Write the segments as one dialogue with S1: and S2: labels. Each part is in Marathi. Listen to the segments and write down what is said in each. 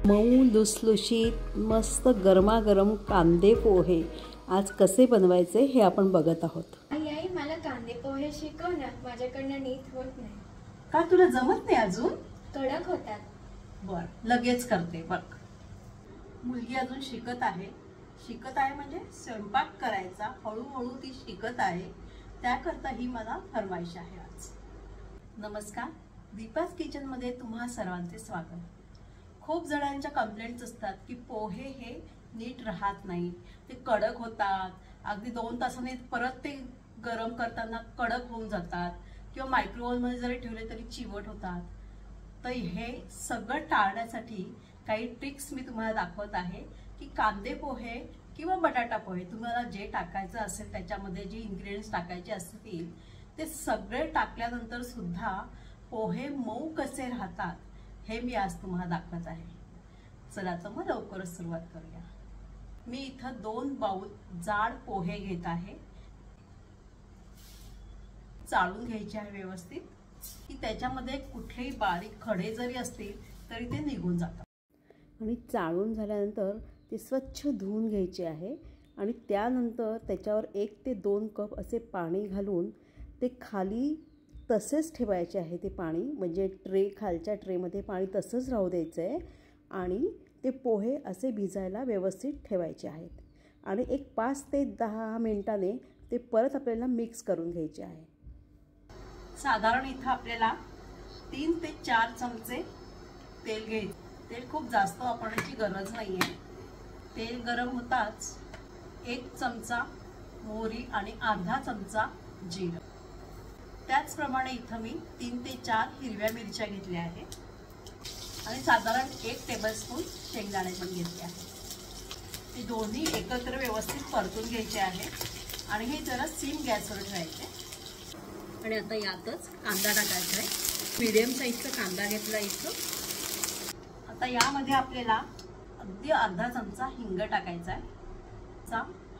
S1: मऊ लुसलुशीत मस्त गरमागरम कांदे पोहे आज कसे बनवायचे हे आपण बघत आहोत।
S2: आई मला कांदे पोहे शिकव ना, माझ्याकडनं नीट होत नाही।
S1: का तुला जमत नाही अजून?
S2: कडक होतात।
S1: बर लगेच करते बघ। मुलगी अजून शिकत आहे म्हणजे स्वयंपाक करायचा हळूहळू ती शिकत आहे, त्याकरता ही मला फरमाईश आहे आज। नमस्कार, दीपाज किचन मध्ये तुम्हा सर्वांचे स्वागत। खूप जणांच्या कंप्लेंट्स असतात की पोहे हे नीट राहत नाही, ते कडक होतात, अगदी 2 तासांनी परत ते गरम करताना कडक होऊन जातात किंवा मायक्रोवेव्ह मध्ये जरी ठेवले तरी चिवट होतात। तर हे सगळं टाळण्यासाठी काही ट्रिक्स मी तुम्हाला दाखवत आहे की कांदे पोहे किंवा बटाटा पोहे तुम्हाला जे टाकायचं असेल त्याच्यामध्ये जे इन्ग्रेडियंट्स टाकायचे असतील ते सगळे टाकल्यानंतर सुद्धा पोहे मऊ कसे राहतात हे मी आज तुम्हाला दाखवत आहे। चला तर मग लवकरच सुरुवात करूया। मी इथं 2 बाउल जाड पोहे घेत आहे। चाळून घ्यायचे आहे व्यवस्थित की त्याच्यामध्ये कुठलेही बारीक खडे जरी असतील तरी ते निघून जातात। आणि चाळून झाल्यानंतर ते स्वच्छ धुवून घ्यायचे आहे आणि त्यानंतर त्याच्यावर 1 ते 2 कप असे पाणी घालून ते खाली तसेच ठेवायचे आहे। ते पाणी म्हणजे खालच्या ट्रेमध्ये पाणी तसंच राहू द्यायचं आहे आणि ते पोहे असे भिजायला व्यवस्थित ठेवायचे आहेत आणि एक 5 ते 10 मिनिटांनी ते परत आपल्याला मिक्स करून घ्यायचे आहे। साधारण इथं आपल्याला 3 ते 4 चमचे तेल घ्यायचे। तेल खूप जास्त वापरण्याची गरज नाही आहे। तेल गरम होताच 1 चमचा मोहरी आणि अर्धा चमचा जिरं, त्याचप्रमाणे इथं मी 3 ते 4 हिरव्या मिरच्या घेतल्या आहेत आणि साधारण 1 टेबलस्पून शेंगदाणे पण घेतले आहेत। ते दोन्ही एकत्र व्यवस्थित परतून घ्यायचे आहे आणि हे जरा सिम गॅसवर ठेवायचे। आणि आता यातच कांदा टाकायचा आहे। मीडियम साईजचा कांदा घेतला इथं। आता यामध्ये आपल्याला अगदी अर्धा चमचा हिंग टाकायचा आहे,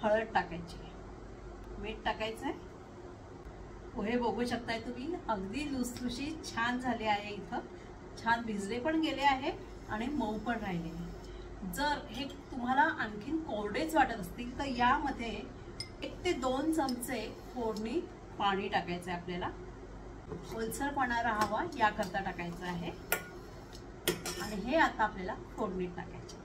S1: हळद टाकायची आहे, मीठ टाकायचं आहे। पोहे बघू शकताय तुम्ही अगदी लुसलुशीत छान झाले आहे। इथं छान भिजले पण गेले आहे आणि मऊ पण राहिले। जर हे तुम्हाला आणखीन कोरडेच वाटत असतील तर यामध्ये 1 ते 2 चमचे फोडणी पाणी टाकायचं आहे। आपल्याला ओलसरपणा राहावा याकरता टाकायचं आहे आणि हे आता आपल्याला फोडणीत टाकायचे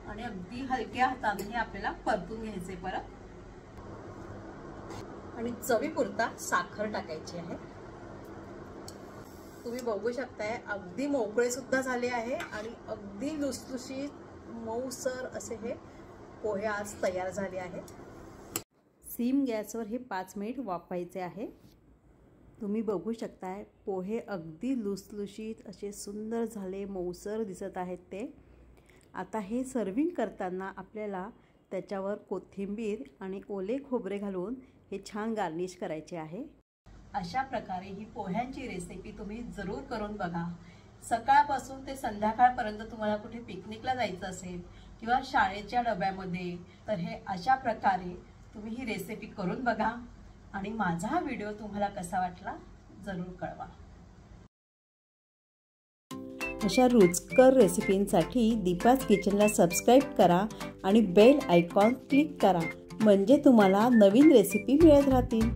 S1: आणि अगदी हलक्या हाताने हे आपल्याला परतून घ्यायचे परत आणि चवीपुरता साखर टाकायची आहे। तुम्ही बघू शकताय अगदी मोकळे सुद्धा झाले आहे आणि अगदी लुसलुशीत मऊसर असे हे पोहे आज तयार झाले आहेत। सिम गॅसवर हे 5 मिनिट वाफवायचे आहे। तुम्ही बघू शकताय पोहे अगदी लुसलुशीत असे सुंदर झाले, मऊसर दिसत आहेत ते। आता हे सर्विंग करताना आपल्याला त्याच्यावर कोथिंबीर आणि ओले खोबरे घालून हे छान गार्निश करायचे आहे। अशा प्रकारे ही पोह्यांची रेसिपी तुम्ही जरूर करून बघा। सकाळपासून ते संध्याकाळपर्यंत तुम्हाला कुठे पिकनिकला जायचं असेल किंवा शाळेच्या डब्यामध्ये तर हे अशा प्रकारे तुम्ही ही रेसिपी करून बघा आणि माझा हा व्हिडिओ तुम्हाला कसा वाटला जरूर कळवा। अशा रुचकर रेसिपींसाठी दीपाज किचनला सबस्क्राईब करा आणि बेल आयकॉन क्लिक करा म्हणजे तुम्हाला नवीन रेसिपी मिळत राहतील।